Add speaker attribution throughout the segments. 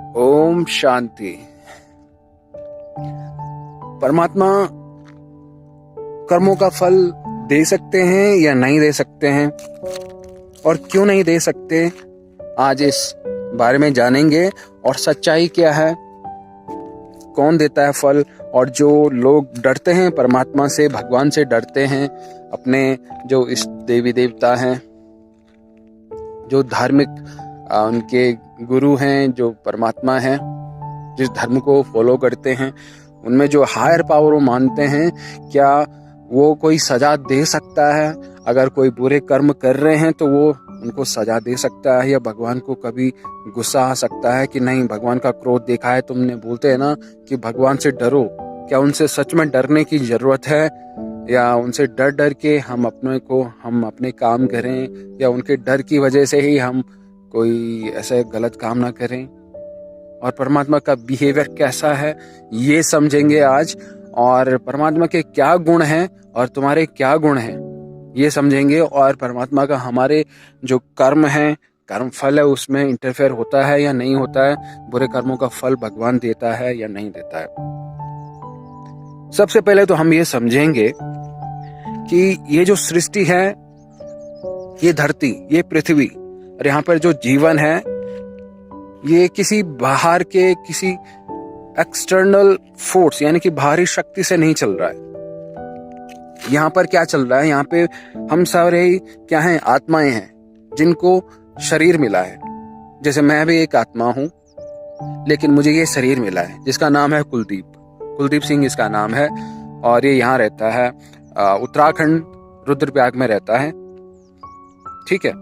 Speaker 1: ओम शांति। परमात्मा कर्मों का फल दे सकते हैं या नहीं दे सकते हैं, और क्यों नहीं दे सकते, आज इस बारे में जानेंगे। और सच्चाई क्या है, कौन देता है फल। और जो लोग डरते हैं परमात्मा से, भगवान से डरते हैं, अपने जो इस देवी देवता हैं, जो धार्मिक उनके गुरु हैं, जो परमात्मा हैं, जिस धर्म को फॉलो करते हैं, उनमें जो हायर पावर वो मानते हैं, क्या वो कोई सजा दे सकता है? अगर कोई बुरे कर्म कर रहे हैं तो वो उनको सजा दे सकता है, या भगवान को कभी गुस्सा आ सकता है कि नहीं, भगवान का क्रोध देखा है तुमने। बोलते हैं ना कि भगवान से डरो, क्या उनसे सच में डरने की जरूरत है, या उनसे डर डर के हम अपने काम करें, या उनके डर की वजह से ही हम कोई ऐसे गलत काम ना करें? और परमात्मा का बिहेवियर कैसा है ये समझेंगे आज। और परमात्मा के क्या गुण हैं और तुम्हारे क्या गुण हैं ये समझेंगे। और परमात्मा का हमारे जो कर्म है, कर्म फल है, उसमें इंटरफेयर होता है या नहीं होता है। बुरे कर्मों का फल भगवान देता है या नहीं देता है। सबसे पहले तो हम ये समझेंगे कि ये जो सृष्टि है, ये धरती, ये पृथ्वी, और यहाँ पर जो जीवन है, ये किसी बाहर के किसी एक्सटर्नल फोर्स यानी कि बाहरी शक्ति से नहीं चल रहा है। यहाँ पर क्या चल रहा है, यहाँ पे हम सारे क्या हैं, आत्माएं हैं, जिनको शरीर मिला है। जैसे मैं भी एक आत्मा हूं, लेकिन मुझे ये शरीर मिला है जिसका नाम है कुलदीप सिंह इसका नाम है। और ये यहाँ रहता है उत्तराखंड, रुद्रप्रयाग में रहता है, ठीक है।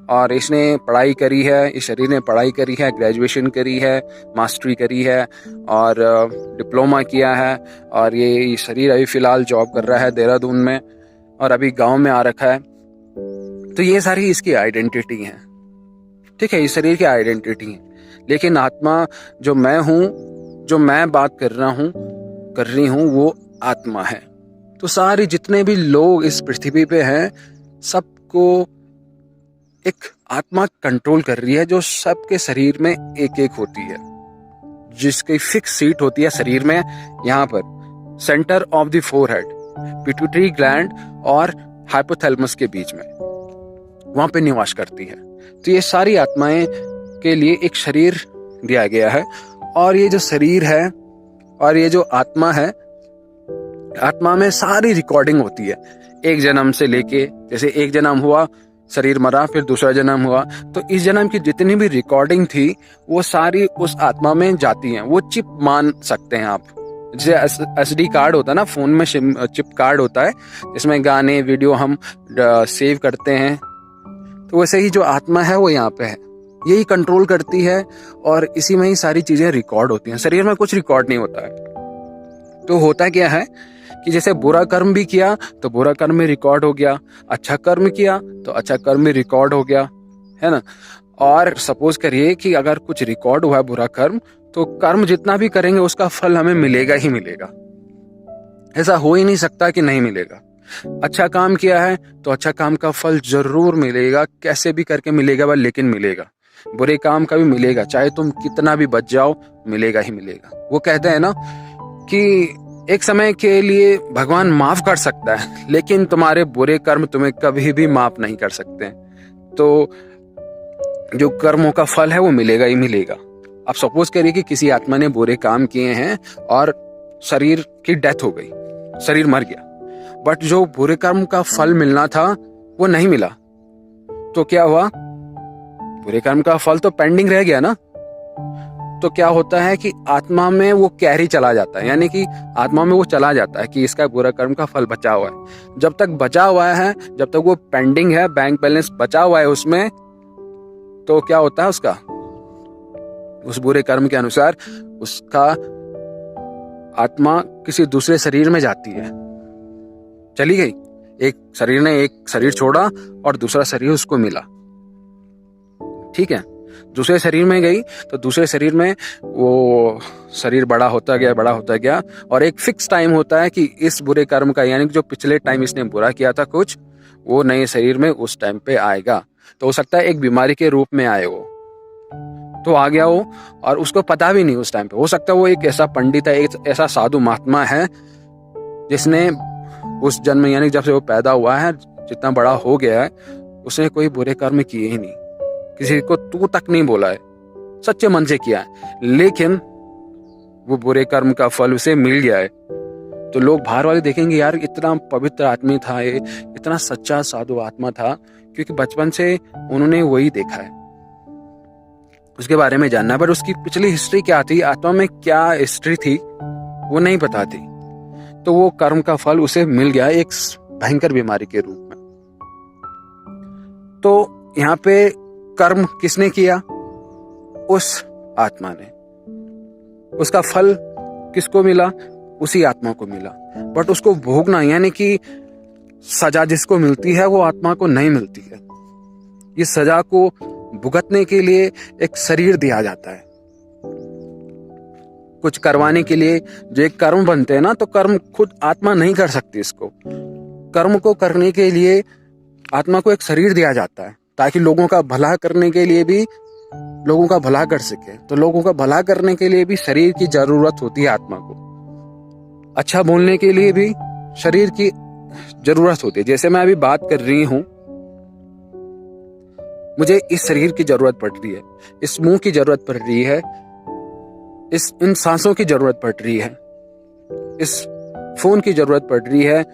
Speaker 1: और इसने पढ़ाई करी है, इस शरीर ने पढ़ाई करी है, ग्रेजुएशन करी है, मास्टरी करी है, और डिप्लोमा किया है। और ये शरीर अभी फिलहाल जॉब कर रहा है देहरादून में, और अभी गांव में आ रखा है। तो ये सारी इसकी आइडेंटिटी है, ठीक है, इस शरीर की आइडेंटिटी है। लेकिन आत्मा जो मैं हूं, जो मैं बात कर रही हूं, वो आत्मा है। तो सारे जितने भी लोग इस पृथ्वी पे हैं, सबको एक आत्मा कंट्रोल कर रही है, जो सबके शरीर में एक एक होती है, जिसकी फिक्स सीट होती है शरीर में, यहाँ पर centre of the forehead, pituitary gland और हाइपोथैलेमस के बीच में, वहां पे निवास करती है। तो ये सारी आत्माएं के लिए एक शरीर दिया गया है। और ये जो शरीर है और ये जो आत्मा है, आत्मा में सारी रिकॉर्डिंग होती है, एक जन्म से लेके, जैसे एक जन्म हुआ, शरीर मरा, फिर दूसरा जन्म हुआ, तो इस जन्म की जितनी भी रिकॉर्डिंग थी वो सारी उस आत्मा में जाती हैं। वो चिप मान सकते हैं आप, जैसे SD कार्ड होता है ना, फोन में चिप कार्ड होता है, जिसमें गाने वीडियो हम सेव करते हैं। तो वैसे ही जो आत्मा है वो यहाँ पे है, यही कंट्रोल करती है, और इसी में ही सारी चीजें रिकॉर्ड होती हैं। शरीर में कुछ रिकॉर्ड नहीं होता है। तो होता क्या है कि जैसे बुरा कर्म भी किया तो बुरा कर्म में रिकॉर्ड हो गया, अच्छा कर्म किया तो अच्छा कर्म में रिकॉर्ड हो गया, है ना। और सपोज करिए कि अगर कुछ रिकॉर्ड हुआ है बुरा कर्म, तो कर्म जितना भी करेंगे उसका फल हमें मिलेगा ही मिलेगा। ऐसा हो ही नहीं सकता कि नहीं मिलेगा। अच्छा काम किया है तो अच्छा काम का फल जरूर मिलेगा, कैसे भी करके मिलेगा, लेकिन मिलेगा। बुरे काम का भी मिलेगा, चाहे तुम कितना भी बच जाओ, मिलेगा ही मिलेगा। वो कहते हैं ना कि एक समय के लिए भगवान माफ कर सकता है, लेकिन तुम्हारे बुरे कर्म तुम्हें कभी भी माफ नहीं कर सकते। तो जो कर्मों का फल है वो मिलेगा ही मिलेगा। अब सपोज करिए कि किसी आत्मा ने बुरे काम किए हैं और शरीर की डेथ हो गई, शरीर मर गया, बट जो बुरे कर्म का फल मिलना था वो नहीं मिला। तो क्या हुआ, बुरे कर्म का फल तो पेंडिंग रह गया ना। तो क्या होता है कि आत्मा में वो कैरी चला जाता है, यानी कि आत्मा में वो चला जाता है कि इसका बुरा कर्म का फल बचा हुआ है। जब तक बचा हुआ है, जब तक वो पेंडिंग है, बैंक बैलेंस बचा हुआ है उसमें, तो क्या होता है, उसका उस बुरे कर्म के अनुसार उसका आत्मा किसी दूसरे शरीर में जाती है, चली गई। एक शरीर ने एक शरीर छोड़ा और दूसरा शरीर उसको मिला, ठीक है। दूसरे शरीर में गई तो दूसरे शरीर में वो शरीर बड़ा होता गया, और एक फिक्स टाइम होता है कि इस बुरे कर्म का, यानी जो पिछले टाइम इसने बुरा किया था कुछ, वो नए शरीर में उस टाइम पे आएगा। तो हो सकता है एक बीमारी के रूप में आए वो, तो आ गया वो, और उसको पता भी नहीं उस टाइम पे। हो सकता है वो एक ऐसा पंडित है, एक ऐसा साधु महात्मा है जिसने उस जन्म यानी जब से वो पैदा हुआ है, जितना बड़ा हो गया है, उसने कोई बुरे कर्म किए ही नहीं, किसी को तू तक नहीं बोला है, सच्चे मन से किया है, लेकिन वो बुरे कर्म का फल उसे मिल गया है। तो लोग बाहर वाले देखेंगे यार इतना पवित्र आदमी था ये, इतना सच्चा साधु आत्मा था, क्योंकि बचपन से उन्होंने वही देखा है, उसके बारे में जानना है। पर उसकी पिछली हिस्ट्री क्या थी, आत्मा में क्या हिस्ट्री थी, वो नहीं पता थी। तो वो कर्म का फल उसे मिल गया एक भयंकर बीमारी के रूप में। तो यहाँ पे कर्म किसने किया? उस आत्मा ने। उसका फल किसको मिला? उसी आत्मा को मिला। बट उसको भोगना, यानी कि सजा जिसको मिलती है वो आत्मा को नहीं मिलती है। इस सजा को भुगतने के लिए एक शरीर दिया जाता है, कुछ करवाने के लिए। जो एक कर्म बनते हैं ना, तो कर्म खुद आत्मा नहीं कर सकती। इसको कर्म को करने के लिए आत्मा को एक शरीर दिया जाता है, ताकि लोगों का भला करने के लिए भी लोगों का भला कर सके। तो लोगों का भला करने के लिए भी शरीर की जरूरत होती है आत्मा को। अच्छा बोलने के लिए भी शरीर की जरूरत होती है। जैसे मैं अभी बात कर रही हूं, मुझे इस शरीर की जरूरत पड़ रही है, इस मुंह की जरूरत पड़ रही है, इन सांसों की जरूरत पड़ रही है, इस फोन की जरूरत पड़ रही है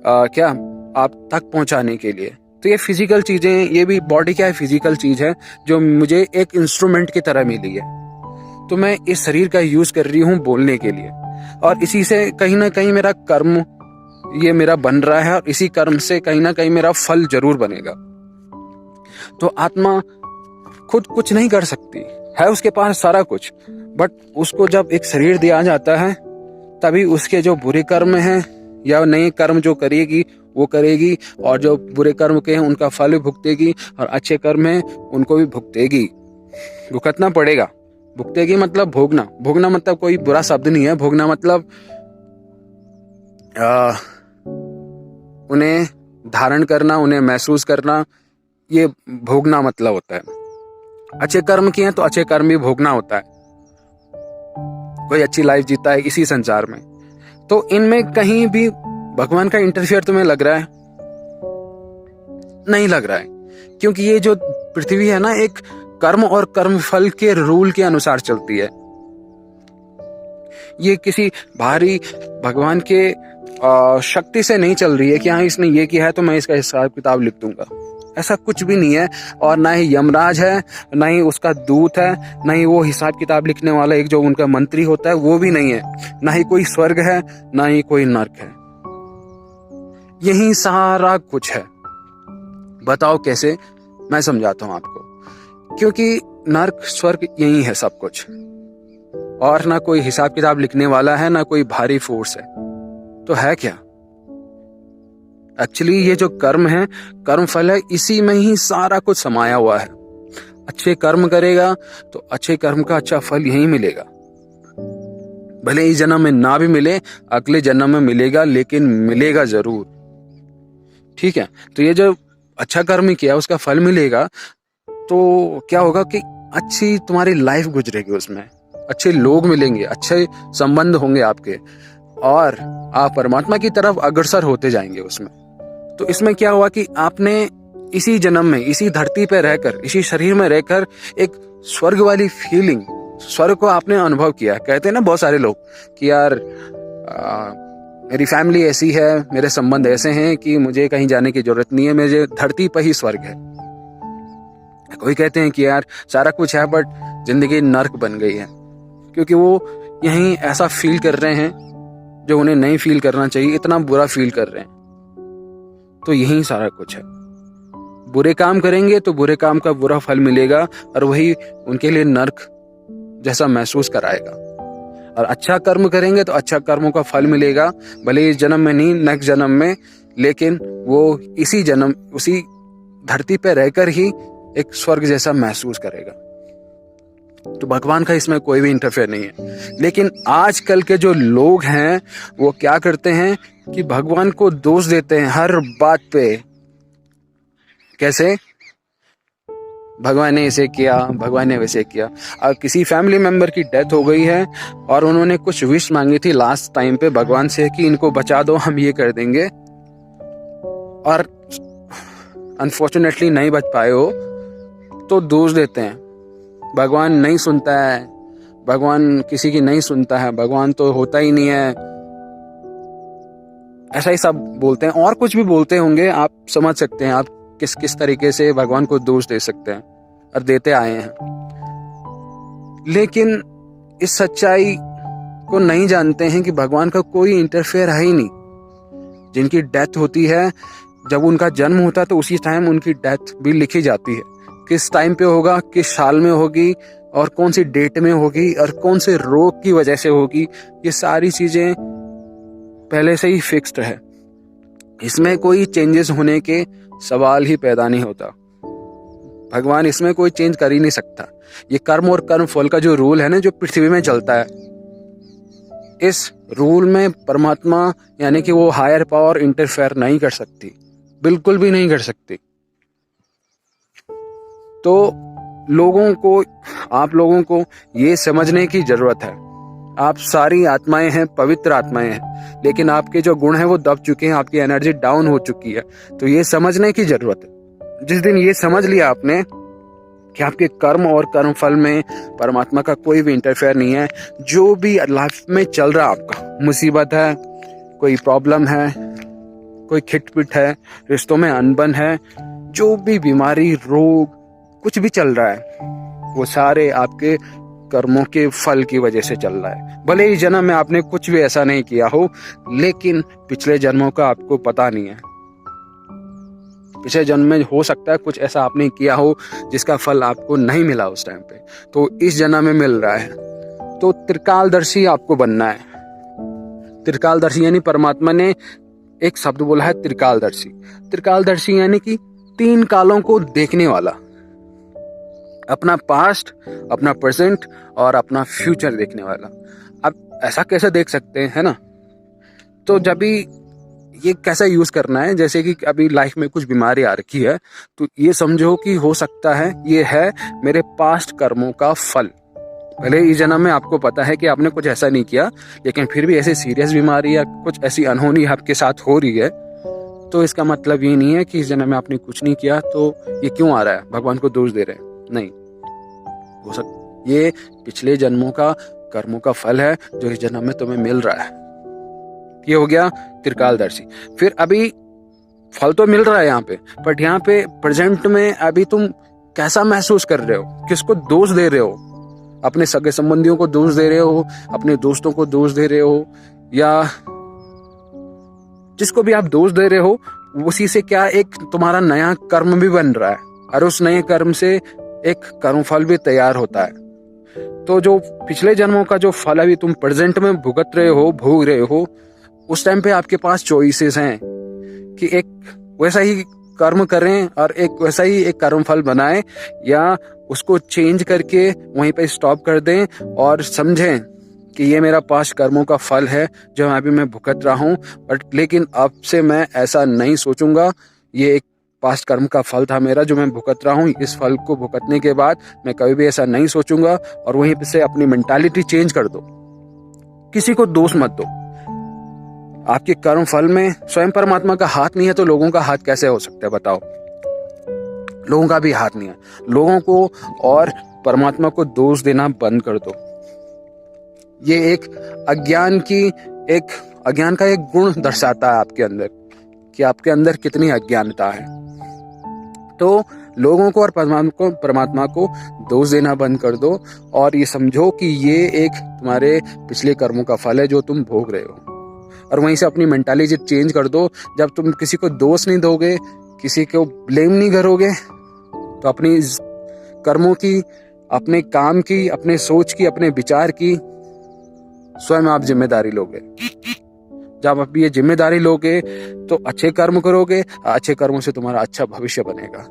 Speaker 1: क्या आप तक पहुंचाने के लिए। तो ये फिजिकल चीजें, ये भी बॉडी क्या है, फिजिकल चीज है जो मुझे एक इंस्ट्रूमेंट की तरह मिली है। तो मैं इस शरीर का यूज कर रही हूँ बोलने के लिए, और इसी से कहीं ना कहीं मेरा कर्म ये मेरा बन रहा है, और इसी कर्म से कहीं ना कहीं मेरा फल जरूर बनेगा। तो आत्मा खुद कुछ नहीं कर सकती है, उसके पास सारा कुछ, बट उसको जब एक शरीर दिया जाता है तभी उसके जो बुरे कर्म हैं या नए कर्म जो करेगी वो करेगी, और जो बुरे कर्म के हैं उनका फल भी भुगतेगी, और अच्छे कर्म हैं उनको भी भुगतेगी। भुगतना पड़ेगा। भुगतेगी मतलब भोगना। भोगना मतलब कोई बुरा शब्द नहीं है। भोगना मतलब उन्हें धारण करना, उन्हें महसूस करना, ये भोगना मतलब होता है। अच्छे कर्म किए हैं तो अच्छे कर्म भी भोगना होता है। कोई अच्छी लाइफ जीता है इसी संसार में। तो इनमें कहीं भी भगवान का इंटरफेयर तुम्हें लग रहा है? नहीं लग रहा है, क्योंकि ये जो पृथ्वी है ना, एक कर्म और कर्म फल के रूल के अनुसार चलती है। ये किसी भारी भगवान के शक्ति से नहीं चल रही है कि हाँ इसने ये किया है तो मैं इसका हिसाब किताब लिख दूंगा। ऐसा कुछ भी नहीं है। और ना ही यमराज है, ना ही उसका दूत है, ना ही वो हिसाब किताब लिखने वाला एक जो उनका मंत्री होता है वो भी नहीं है, ना ही कोई स्वर्ग है, ना ही कोई नर्क है। यही सारा कुछ है। बताओ कैसे? मैं समझाता हूं आपको। क्योंकि नर्क स्वर्ग यही है सब कुछ, और ना कोई हिसाब किताब लिखने वाला है, ना कोई भारी फोर्स है। तो है क्या? एक्चुअली ये जो कर्म है, कर्म फल है, इसी में ही सारा कुछ समाया हुआ है। अच्छे कर्म करेगा तो अच्छे कर्म का अच्छा फल यही मिलेगा। भले इस जन्म में ना भी मिले, अगले जन्म में मिलेगा, लेकिन मिलेगा जरूर। ठीक है? तो ये जो अच्छा कर्म किया उसका फल मिलेगा, तो क्या होगा कि अच्छी तुम्हारी लाइफ गुजरेगी, उसमें अच्छे लोग मिलेंगे, अच्छे संबंध होंगे आपके, और आप परमात्मा की तरफ अग्रसर होते जाएंगे उसमें। तो इसमें क्या हुआ कि आपने इसी जन्म में, इसी धरती पे रहकर, इसी शरीर में रहकर एक स्वर्ग वाली फीलिंग, स्वर्ग को आपने अनुभव किया। कहते हैं ना बहुत सारे लोग कि यार मेरी फैमिली ऐसी है, मेरे संबंध ऐसे हैं कि मुझे कहीं जाने की जरूरत नहीं है, मुझे धरती पर ही स्वर्ग है। कोई कहते हैं कि यार सारा कुछ है बट जिंदगी नर्क बन गई है, क्योंकि वो यहीं ऐसा फील कर रहे हैं जो उन्हें नहीं फील करना चाहिए, इतना बुरा फील कर रहे हैं। तो यही सारा कुछ है। बुरे काम करेंगे तो बुरे काम का बुरा फल मिलेगा, और वही उनके लिए नर्क जैसा महसूस कराएगा। और अच्छा कर्म करेंगे तो अच्छा कर्मों का फल मिलेगा, भले इस जन्म में नहीं, नेक्स्ट जन्म में, लेकिन वो इसी जन्म, उसी धरती पे रहकर ही एक स्वर्ग जैसा महसूस करेगा। तो भगवान का इसमें कोई भी इंटरफेयर नहीं है। लेकिन आजकल के जो लोग हैं वो क्या करते हैं कि भगवान को दोष देते हैं हर बात पे। कैसे? भगवान ने इसे किया, भगवान ने वैसे किया। किसी फैमिली मेंबर की डेथ हो गई है और उन्होंने कुछ विश मांगी थी लास्ट टाइम पे भगवान से कि इनको बचा दो, हम ये कर देंगे, और अनफॉर्चुनेटली नहीं बच पाए हो, तो दोष देते हैं भगवान नहीं सुनता है, भगवान किसी की नहीं सुनता है, भगवान तो होता ही नहीं है, ऐसा ही सब बोलते हैं। और कुछ भी बोलते होंगे, आप समझ सकते हैं आप किस किस तरीके से भगवान को दोष दे सकते हैं और देते आए हैं। लेकिन इस सच्चाई को नहीं जानते हैं कि भगवान का कोई इंटरफेयर है ही नहीं। जिनकी डेथ होती है, जब उनका जन्म होता है तो उसी टाइम उनकी डेथ भी लिखी जाती है, किस टाइम पे होगा, किस साल में होगी और कौन सी डेट में होगी और कौन से रोग की वजह से होगी, ये सारी चीजें पहले से ही फिक्स्ड है। इसमें कोई चेंजेस होने के सवाल ही पैदा नहीं होता। भगवान इसमें कोई चेंज कर ही नहीं सकता। ये कर्म और कर्म फल का जो रूल है ना, जो पृथ्वी में चलता है, इस रूल में परमात्मा यानी कि वो हायर पावर इंटरफेयर नहीं कर सकती, बिल्कुल भी नहीं कर सकती। तो आप लोगों को ये समझने की जरूरत है, आप सारी आत्माएं हैं, पवित्र आत्माएं हैं, लेकिन आपके जो गुण हैं वो दब चुके हैं, आपकी एनर्जी डाउन हो चुकी है। तो ये समझने की जरूरत है। जिस दिन ये समझ लिया आपने कि आपके कर्म और कर्म फल में परमात्मा का कोई भी इंटरफेयर नहीं है, जो भी लाइफ में चल रहा है, आपका मुसीबत है, कोई प्रॉब्लम है, कोई खिटपिट है, रिश्तों में अनबन है, जो भी बीमारी, रोग, कुछ भी चल रहा है, वो सारे आपके कर्मों के फल की वजह से चल रहा है। भले ही जन्म में आपने कुछ भी ऐसा नहीं किया हो, लेकिन पिछले जन्मों का आपको पता नहीं है। पिछले जन्म में हो सकता है कुछ ऐसा आपने किया हो जिसका फल आपको नहीं मिला उस टाइम पे, तो इस जन्म में मिल रहा है। तो त्रिकालदर्शी आपको बनना है। त्रिकालदर्शी यानी परमात्मा ने एक शब्द बोला है, त्रिकालदर्शी। त्रिकालदर्शी यानी कि 3 कालों को देखने वाला, अपना पास्ट, अपना प्रेजेंट और अपना फ्यूचर देखने वाला। अब ऐसा कैसे देख सकते हैं, है ना? तो जब भी ये कैसा यूज करना है, जैसे कि अभी लाइफ में कुछ बीमारी आ रखी है, तो ये समझो कि हो सकता है ये है मेरे पास्ट कर्मों का फल। भले इस जन्म में आपको पता है कि आपने कुछ ऐसा नहीं किया, लेकिन फिर भी ऐसे सीरियस बीमारी या कुछ ऐसी अनहोनी आपके साथ हो रही है, तो इसका मतलब ये नहीं है कि इस जन्म में आपने कुछ नहीं किया तो ये क्यों आ रहा है, भगवान को दोष दे रहे हैं। नहीं, हो सकता ये पिछले जन्मों का कर्मों का फल है जो इस जन्म में तुम्हें मिल रहा है। ये हो गया त्रिकालदर्शी। फिर अभी फल तो मिल रहा है यहाँ पे, बट यहाँ पे प्रेजेंट में अभी तुम कैसा महसूस कर रहे हो, किसको दोष दे रहे हो? अपने सगे संबंधियों को दोष दे रहे हो, अपने दोस्तों को दोष दे रहे हो, या जिसको भी आप दोष दे रहे हो, उसी से क्या एक तुम्हारा नया कर्म भी बन रहा है और उस नए कर्म से एक कर्मफल भी तैयार होता है। तो जो पिछले जन्मों का जो फल अभी तुम प्रेजेंट में भुगत रहे हो, भोग रहे हो, उस टाइम पे आपके पास चॉइसेस हैं कि एक वैसा ही कर्म करें और एक वैसा ही एक कर्मफल बनाएं, या उसको चेंज करके वहीं पे स्टॉप कर दें और समझें कि ये मेरा पास्ट कर्मों का फल है जो अभी मैं भुगत रहा हूँ, बट लेकिन अब से मैं ऐसा नहीं सोचूंगा। ये एक पास्ट कर्म का फल था मेरा जो मैं भुगत रहा हूँ, इस फल को भुगतने के बाद मैं कभी भी ऐसा नहीं सोचूंगा। और वहीं से अपनी मेंटालिटी चेंज कर दो, किसी को दोष मत दो। आपके कर्म फल में स्वयं परमात्मा का हाथ नहीं है तो लोगों का हाथ कैसे हो सकता है, बताओ? लोगों का भी हाथ नहीं है। लोगों को और परमात्मा को दोष देना बंद कर दो। ये एक अज्ञान का एक गुण दर्शाता है आपके अंदर, कि आपके अंदर कितनी अज्ञानता है। तो लोगों को और परमात्मा को दोष देना बंद कर दो और ये समझो कि ये एक तुम्हारे पिछले कर्मों का फल है जो तुम भोग रहे हो। और वहीं से अपनी मेंटालिटी चेंज कर दो। जब तुम किसी को दोष नहीं दोगे, किसी को ब्लेम नहीं करोगे, तो अपनी कर्मों की, अपने काम की, अपने सोच की, अपने विचार की स्वयं आप जिम्मेदारी लोगे। जब आप ये जिम्मेदारी लोगे तो अच्छे कर्म करोगे, अच्छे कर्मों से तुम्हारा अच्छा भविष्य बनेगा।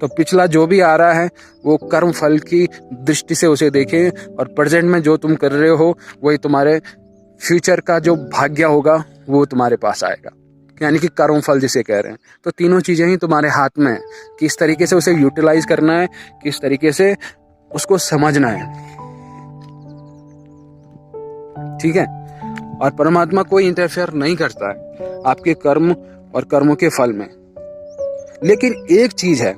Speaker 1: तो पिछला जो भी आ रहा है वो कर्म फल की दृष्टि से उसे देखें, और प्रेजेंट में जो तुम कर रहे हो वही तुम्हारे फ्यूचर का जो भाग्य होगा वो तुम्हारे पास आएगा। यानी कि कर्म फल जिसे कह रहे हैं। तो तीनों चीजें ही तुम्हारे हाथ में है, किस तरीके से उसे यूटिलाइज करना है, किस तरीके से उसको समझना है। ठीक है। और परमात्मा कोई इंटरफेयर नहीं करता है आपके कर्म और कर्मों के फल में। लेकिन एक चीज है,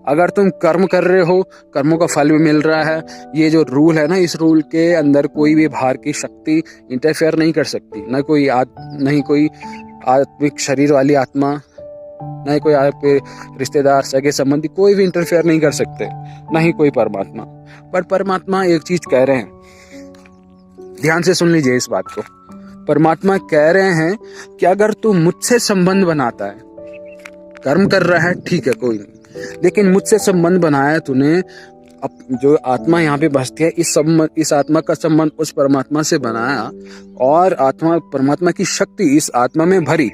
Speaker 1: अगर तुम कर्म कर रहे हो, कर्मों का फल भी मिल रहा है, ये जो रूल है ना, इस रूल के अंदर कोई भी बाहर की शक्ति इंटरफेयर नहीं कर सकती। नहीं कोई आत्मिक शरीर वाली आत्मा, नहीं कोई आपके रिश्तेदार, सगे संबंधी, कोई भी इंटरफेयर नहीं कर सकते, ना ही कोई परमात्मा। पर परमात्मा एक चीज कह रहे हैं, ध्यान से सुन लीजिए इस बात को। परमात्मा कह रहे हैं कि अगर तू मुझसे संबंध बनाता है, कर्म कर रहा है ठीक है कोई नहीं, लेकिन मुझसे संबंध बनाया तूने, अब जो आत्मा यहाँ पे बसती है, इस आत्मा का संबंध उस परमात्मा से बनाया और परमात्मा की शक्ति इस आत्मा में भरी,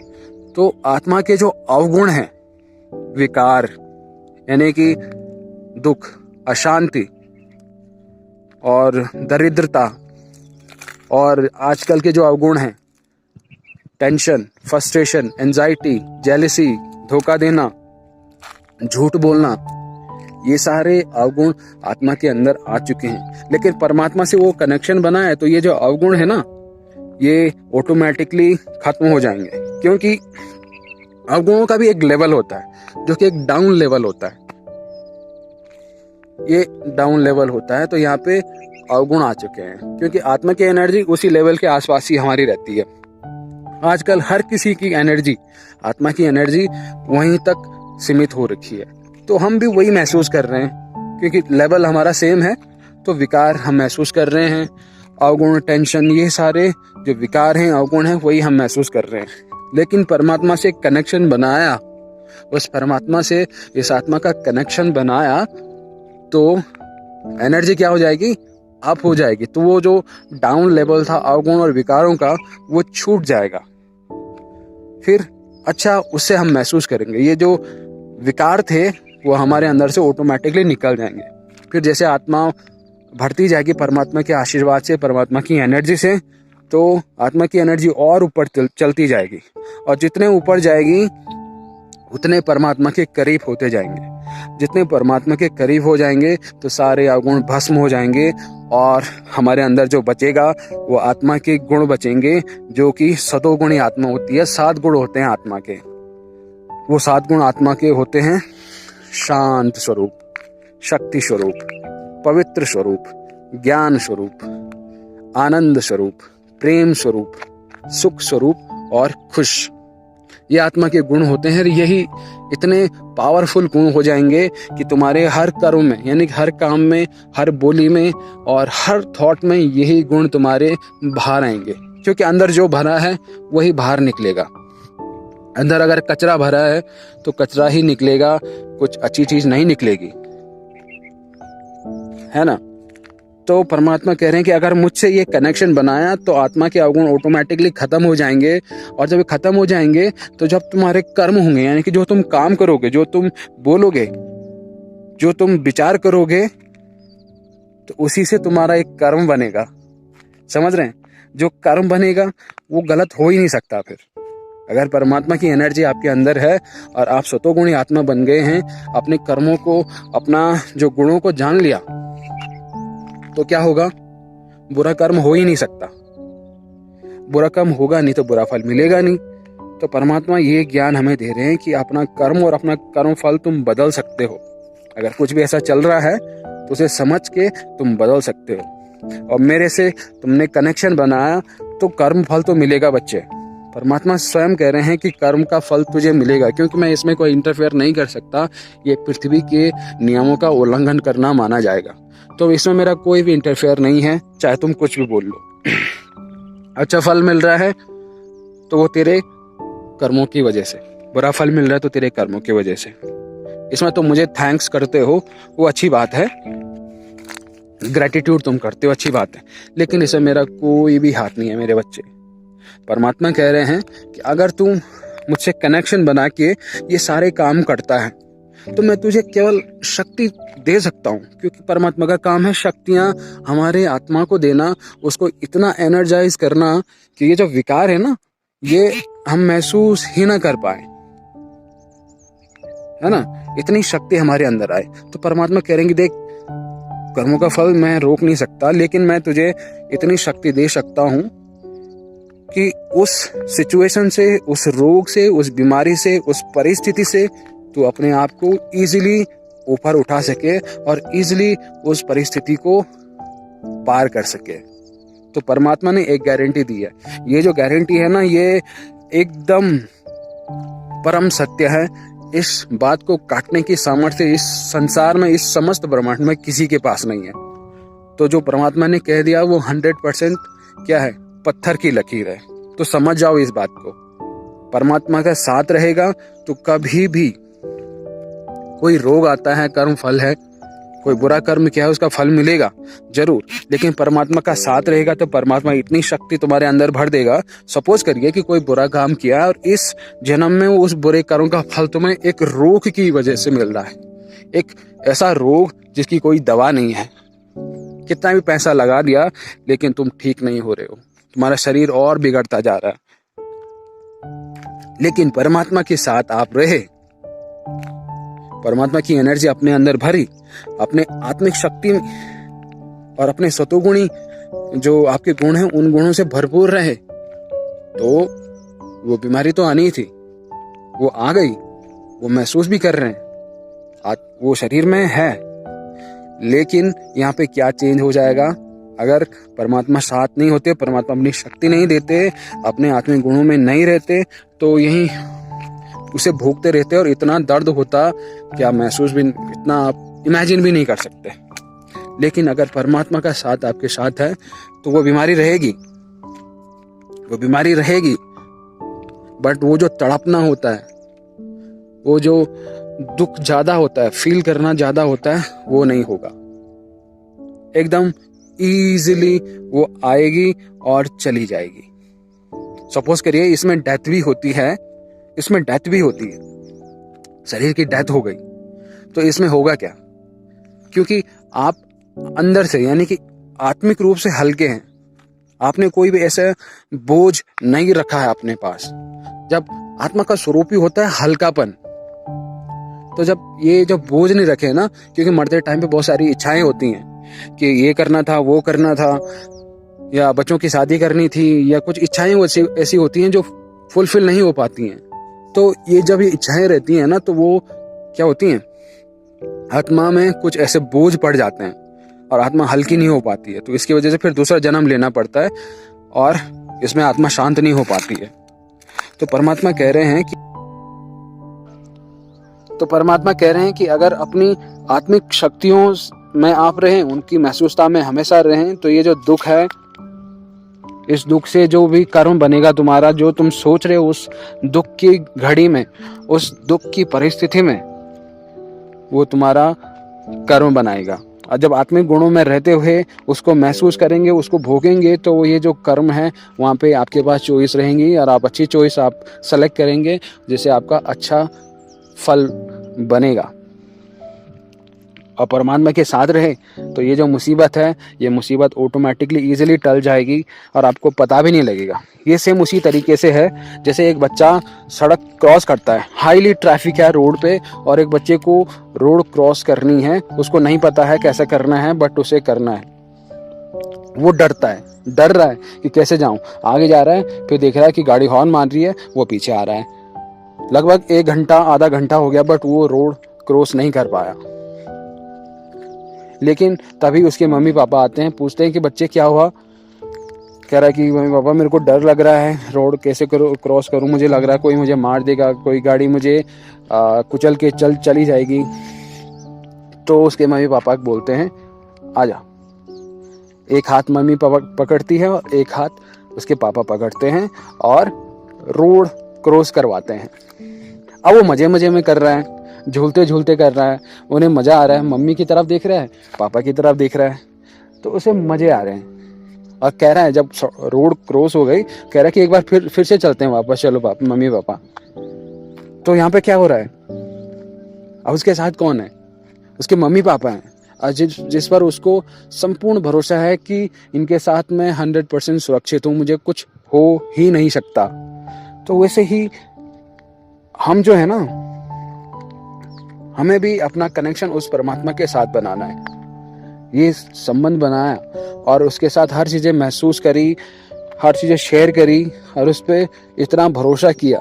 Speaker 1: तो आत्मा के जो अवगुण हैं, विकार यानी कि दुख, अशांति और दरिद्रता, और आजकल के जो अवगुण हैं, टेंशन, फ्रस्ट्रेशन, एंजाइटी, जेलसी, धोखा देना, झूठ बोलना, ये सारे अवगुण आत्मा के अंदर आ चुके हैं। लेकिन परमात्मा से वो कनेक्शन बना है, तो ये जो अवगुण है ना, ये ऑटोमेटिकली खत्म हो जाएंगे। क्योंकि अवगुणों का भी एक लेवल होता है, जो कि एक डाउन लेवल होता है। ये डाउन लेवल होता है, तो यहाँ पे अवगुण आ चुके हैं, क्योंकि आत्मा की एनर्जी उसी लेवल के आसपास ही हमारी रहती है। आजकल हर किसी की एनर्जी, आत्मा की एनर्जी वहीं तक सीमित हो रखी है। तो हम भी वही महसूस कर रहे हैं, क्योंकि लेवल हमारा सेम है, तो विकार हम महसूस कर रहे हैं। अवगुण, टेंशन, ये सारे जो विकार हैं, अवगुण हैं, वही हम महसूस कर रहे हैं। लेकिन परमात्मा से कनेक्शन बनाया, उस परमात्मा से इस आत्मा का कनेक्शन बनाया, तो एनर्जी क्या हो जाएगी, अप हो जाएगी। तो वो जो डाउन लेवल था अवगुण और विकारों का, वो छूट जाएगा। फिर अच्छा उससे हम महसूस करेंगे, ये जो विकार थे वो हमारे अंदर से ऑटोमेटिकली निकल जाएंगे। फिर जैसे आत्मा बढ़ती जाएगी परमात्मा के आशीर्वाद से, परमात्मा की एनर्जी से, तो आत्मा की एनर्जी और ऊपर चलती जाएगी, और जितने ऊपर जाएगी उतने परमात्मा के करीब होते जाएंगे। जितने परमात्मा के करीब हो जाएंगे तो सारे अवगुण भस्म हो जाएंगे, और हमारे अंदर जो बचेगा वो आत्मा के गुण बचेंगे, जो कि सतोगुणी आत्मा होती है। 7 गुण होते हैं आत्मा के। वो 7 गुण आत्मा के होते हैं: शांत स्वरूप, शक्ति स्वरूप, पवित्र स्वरूप, ज्ञान स्वरूप, आनंद स्वरूप, प्रेम स्वरूप, सुख स्वरूप और खुश। ये आत्मा के गुण होते हैं। यही इतने पावरफुल गुण हो जाएंगे कि तुम्हारे हर कर्म में, यानी हर काम में, हर बोली में और हर थॉट में यही गुण तुम्हारे बाहर आएंगे। क्योंकि अंदर जो भरा है वही बाहर निकलेगा। अंदर अगर कचरा भरा है तो कचरा ही निकलेगा, कुछ अच्छी चीज नहीं निकलेगी, है ना। तो परमात्मा कह रहे हैं कि अगर मुझसे ये कनेक्शन बनाया तो आत्मा के अवगुण ऑटोमेटिकली खत्म हो जाएंगे। और जब खत्म हो जाएंगे तो जब तुम्हारे कर्म होंगे, यानी कि जो तुम काम करोगे, जो तुम बोलोगे, जो तुम विचार करोगे, तो उसी से तुम्हारा एक कर्म बनेगा। समझ रहे हैं? जो कर्म बनेगा वो गलत हो ही नहीं सकता। फिर अगर परमात्मा की एनर्जी आपके अंदर है और आप सतोगुणी आत्मा बन गए हैं, अपने कर्मों को, अपना जो गुणों को जान लिया, तो क्या होगा? बुरा कर्म हो ही नहीं सकता। बुरा कर्म होगा नहीं तो बुरा फल मिलेगा नहीं। तो परमात्मा ये ज्ञान हमें दे रहे हैं कि अपना कर्म और अपना कर्म फल तुम बदल सकते हो। अगर कुछ भी ऐसा चल रहा है तो उसे समझ के तुम बदल सकते हो। और मेरे से तुमने कनेक्शन बनाया तो कर्म फल तो मिलेगा बच्चे। परमात्मा स्वयं कह रहे हैं कि कर्म का फल तुझे मिलेगा, क्योंकि मैं इसमें कोई इंटरफेयर नहीं कर सकता। ये पृथ्वी के नियमों का उल्लंघन करना माना जाएगा। तो इसमें मेरा कोई भी इंटरफेयर नहीं है, चाहे तुम कुछ भी बोल लो। अच्छा फल मिल रहा है तो वो तेरे कर्मों की वजह से, बुरा फल मिल रहा है तो तेरे कर्मों की वजह से। इसमें तुम मुझे थैंक्स करते हो, वो अच्छी बात है, ग्रेटिट्यूड तुम करते हो, अच्छी बात है, लेकिन इसमें मेरा कोई भी हाथ नहीं है मेरे बच्चे। परमात्मा कह रहे हैं कि अगर तुम मुझसे कनेक्शन बना के ये सारे काम करता है तो मैं तुझे केवल शक्ति दे सकता हूँ, क्योंकि परमात्मा का काम है शक्तियाँ हमारे आत्मा को देना, उसको इतना एनर्जाइज करना कि ये जो विकार है ना, ये हम महसूस ही ना कर पाए, है ना, इतनी शक्ति हमारे अंदर आए। तो परमात्मा कहेंगे देख, कर्मों का फल मैं रोक नहीं सकता, लेकिन मैं तुझे इतनी शक्ति दे सकता हूं कि उस सिचुएशन से, उस रोग से, उस बीमारी से, उस परिस्थिति से तू अपने आप को इजीली ऊपर उठा सके और इजीली उस परिस्थिति को पार कर सके। तो परमात्मा ने एक गारंटी दी है। ये जो गारंटी है ना, ये एकदम परम सत्य है। इस बात को काटने की सामर्थ्य इस संसार में, इस समस्त ब्रह्मांड में किसी के पास नहीं है। तो जो परमात्मा ने कह दिया वो 100% क्या है, पत्थर की लकीर है। तो समझ जाओ इस बात को, परमात्मा का साथ रहेगा तो कभी भी कोई रोग आता है, कर्म फल है, कोई बुरा कर्म किया है उसका फल मिलेगा जरूर, लेकिन परमात्मा का साथ रहेगा तो परमात्मा इतनी शक्ति तुम्हारे अंदर भर देगा। सपोज करिए कि कोई बुरा काम किया और इस जन्म में उस बुरे कर्म का फल तुम्हें एक रोग की वजह से मिल रहा है, एक ऐसा रोग जिसकी कोई दवा नहीं है, कितना भी पैसा लगा दिया लेकिन तुम ठीक नहीं हो रहे हो, तुम्हारा शरीर और बिगड़ता जा रहा है। लेकिन परमात्मा के साथ आप रहे, परमात्मा की एनर्जी अपने अंदर भरी, अपने आत्मिक शक्ति और अपने सतोगुणी जो आपके गुण हैं उन गुणों से भरपूर रहे, तो वो बीमारी तो आनी ही थी, वो आ गई, वो महसूस भी कर रहे हैं, वो शरीर में है। लेकिन यहाँ पे क्या चेंज हो जाएगा, अगर परमात्मा साथ नहीं होते, परमात्मा अपनी शक्ति नहीं देते, अपने आत्मिक गुणों में नहीं रहते, तो यही उसे भोगते रहते और इतना दर्द होता कि आप महसूस भी, इतना आप इमेजिन भी नहीं कर सकते। लेकिन अगर परमात्मा का साथ आपके साथ है तो वो बीमारी रहेगी, वो बीमारी रहेगी, बट वो जो तड़पना होता है, वो जो दुख ज्यादा होता है, फील करना ज्यादा होता है, वो नहीं होगा। एकदम इजीली वो आएगी और चली जाएगी। सपोज करिए इसमें डेथ भी होती है, इसमें डेथ भी होती है, शरीर की डेथ हो गई, तो इसमें होगा क्या, क्योंकि आप अंदर से यानी कि आत्मिक रूप से हल्के हैं, आपने कोई भी ऐसा बोझ नहीं रखा है अपने पास। जब आत्मा का स्वरूप ही होता है हल्कापन, तो जब ये जो बोझ नहीं रखे ना, क्योंकि मरते टाइम पे बहुत सारी इच्छाएं होती हैं कि ये करना था, वो करना था, या बच्चों की शादी करनी थी, या कुछ इच्छाएं ऐसी होती हैं जो फुलफिल नहीं हो पाती हैं। तो ये जब ये इच्छाएं रहती हैं ना, तो वो क्या होती हैं, आत्मा में कुछ ऐसे बोझ पड़ जाते हैं और आत्मा हल्की नहीं हो पाती है। तो इसकी वजह से फिर दूसरा जन्म लेना पड़ता है और इसमें आत्मा शांत नहीं हो पाती है। तो परमात्मा कह रहे हैं कि अगर अपनी आत्मिक शक्तियों में आप रहें, उनकी महसूसता में हमेशा रहें, तो ये जो दुख है, इस दुख से जो भी कर्म बनेगा तुम्हारा, जो तुम सोच रहे हो उस दुख की घड़ी में, उस दुख की परिस्थिति में, वो तुम्हारा कर्म बनाएगा। और जब आत्मिक गुणों में रहते हुए उसको महसूस करेंगे, उसको भोगेंगे, तो ये जो कर्म है वहाँ पे आपके पास चॉइस रहेंगी और आप अच्छी चॉइस आप सेलेक्ट करेंगे, जिससे आपका अच्छा फल बनेगा। और परमात्मा के साथ रहे तो ये जो मुसीबत है, ये मुसीबत ऑटोमेटिकली इजीली टल जाएगी और आपको पता भी नहीं लगेगा। ये सेम उसी तरीके से है जैसे एक बच्चा सड़क क्रॉस करता है, हाईली ट्रैफिक है रोड पे और एक बच्चे को रोड क्रॉस करनी है, उसको नहीं पता है कैसे करना है, बट उसे करना है। वो डरता है, डर रहा है कि कैसे जाऊं, आगे जा रहा है, फिर देख रहा है कि गाड़ी हॉर्न मार रही है, वो पीछे आ रहा है। लगभग 1 घंटा आधा घंटा हो गया, बट वो रोड क्रॉस नहीं कर पाया। लेकिन तभी उसके मम्मी पापा आते हैं, पूछते हैं कि बच्चे क्या हुआ, कह रहा है कि मम्मी पापा मेरे को डर लग रहा है, रोड कैसे क्रॉस करूं, मुझे लग रहा है कोई मुझे मार देगा, कोई गाड़ी मुझे कुचल के चली जाएगी। तो उसके मम्मी पापा बोलते हैं आजा। एक हाथ मम्मी पापा पकड़ती है और एक हाथ उसके पापा पकड़ते हैं और रोड क्रॉस करवाते हैं। अब वो मजे मजे में कर रहा है, झूलते झूलते कर रहा है, उन्हें मजा आ रहा है, मम्मी की तरफ देख रहा है, पापा की तरफ देख रहा है, तो उसे मजे आ रहे हैं। और कह रहा है जब रोड क्रॉस हो गई, कह रहा है कि एक बार फिर से चलते हैं वापस, चलो मम्मी पापा। तो यहाँ पे क्या हो रहा है, अब उसके साथ कौन है? उसके मम्मी पापा हैं, जिस पर उसको संपूर्ण भरोसा है कि इनके साथ मैं 100% सुरक्षित हूँ, मुझे कुछ हो ही नहीं सकता। तो वैसे ही हम जो है ना, हमें भी अपना कनेक्शन उस परमात्मा के साथ बनाना है। ये संबंध बनाया और उसके साथ हर चीज़ें महसूस करी, हर चीज़ें शेयर करी और उस पर इतना भरोसा किया,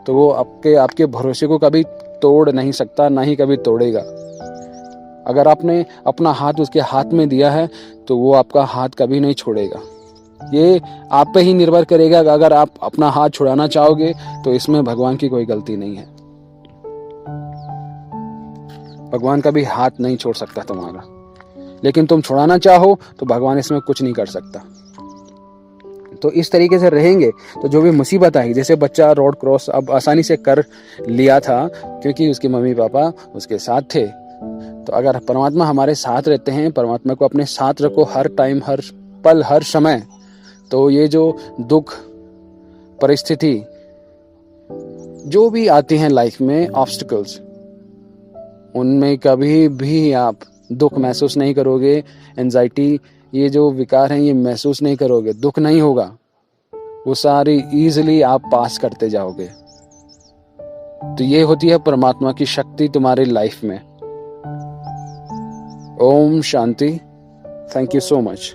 Speaker 1: तो वो आपके भरोसे को कभी तोड़ नहीं सकता, ना ही कभी तोड़ेगा। अगर आपने अपना हाथ उसके हाथ में दिया है तो वो आपका हाथ कभी नहीं छोड़ेगा। ये आप पे ही निर्भर करेगा। अगर आप अपना हाथ छुड़ाना चाहोगे तो इसमें भगवान की कोई गलती नहीं है। भगवान कभी हाथ नहीं छोड़ सकता तुम्हारा, लेकिन तुम छुड़ाना चाहो तो भगवान इसमें कुछ नहीं कर सकता। तो इस तरीके से रहेंगे तो जो भी मुसीबत आई, जैसे बच्चा रोड क्रॉस अब आसानी से कर लिया था क्योंकि उसके मम्मी पापा उसके साथ थे। तो अगर परमात्मा हमारे साथ रहते हैं, परमात्मा को अपने साथ रखो हर टाइम, हर पल, हर समय, तो ये जो दुख परिस्थिति जो भी आती हैं लाइफ में, ऑब्स्टिकल्स, उनमें कभी भी आप दुख महसूस नहीं करोगे। एंजाइटी, ये जो विकार हैं, ये महसूस नहीं करोगे, दुख नहीं होगा। वो सारी इजीली आप पास करते जाओगे। तो ये होती है परमात्मा की शक्ति तुम्हारी लाइफ में। ओम शांति। Thank you so much.